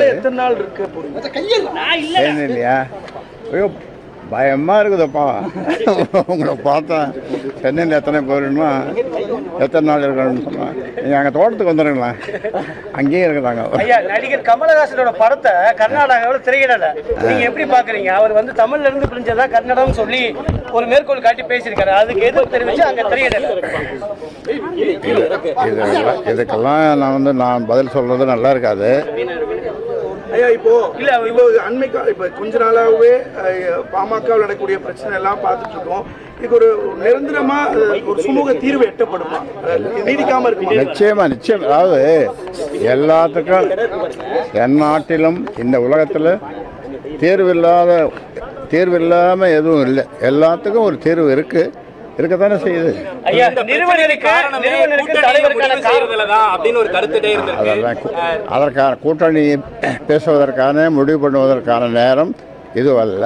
எத்தனை நாள் இருக்கு இல்லையா? ஐயோ பயமாக இருக்குதுப்பா. உங்களை பார்த்தா சென்னையில் எத்தனை போயிருந்தோம்னா எத்தனை நாள் இருக்கணும்னு சொன்னால் நீங்கள் அங்கே தோட்டத்துக்கு வந்துடுங்களேன், அங்கேயே இருக்குதாங்க. ஐயா, நடிகர் கமலஹாசனோட படத்தை கர்நாடகாவில் திரையிடலை, நீங்கள் எப்படி பார்க்குறீங்க? அவர் வந்து தமிழ்ல இருந்து பிரிஞ்சதா கன்னடம் சொல்லி ஒரு மேற்கோள் காட்டி பேசியிருக்காரு, அதுக்கு எதிர்ப்பு தெரிவித்து அங்கே திரையிடலை. இதுக்கெல்லாம் நான் பதில் சொல்கிறது நல்லா இருக்காது. ஐயா, இப்போ அண்மை இப்போ கொஞ்ச நாளாகவே பாமகவில் நடக்கக்கூடிய பிரச்சனை எல்லாம் பார்த்துட்டு இருக்கோம். இதுக்கு ஒரு நிரந்தரமா ஒரு சுமூக தீர்வு எட்டப்படுமா? நீடிக்காம இருக்கு. நிச்சயமா. அதாவது எல்லாத்துக்கும் என் நாட்டிலும் இந்த உலகத்தில் தேர்வு இல்லாம எதுவும் இல்லை. எல்லாத்துக்கும் ஒரு தேர்வு இருக்கத்தானே செய்யுது. அதற்கான கூட்டணி பேசுவதற்கான முடிவு பண்ணுவதற்கான நேரம் இதுவல்ல.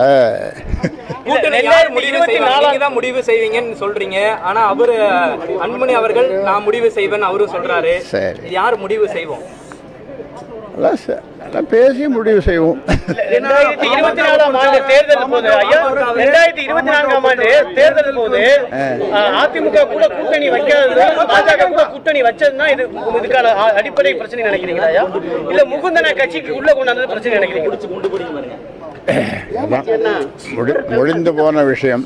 முடிவு செய்வீங்கன்னு சொல்றீங்க, ஆனா அவரு அன்புமணி அவர்கள் நான் முடிவு செய்வேன் அவரு சொல்றாரு. சரி, யார் முடிவு செய்வோம்? பேசி முடிவு செய்வோம். 2024ஆம் ஆண்டு தேர்தல் போது 2024ஆம் ஆண்டு தேர்தல் போது அதிமுக கூட கூட்டணி வைக்காதது, பாஜக கூட கூட்டணி வச்சதுன்னா இதுக்கான அடிப்படை பிரச்சனை நினைக்கிறீங்களா? இல்ல முகுந்தன கட்சிக்கு உள்ள கொண்டாந்து பிரச்சனை நினைக்கிறீங்க? முடிந்து போன விஷயம்.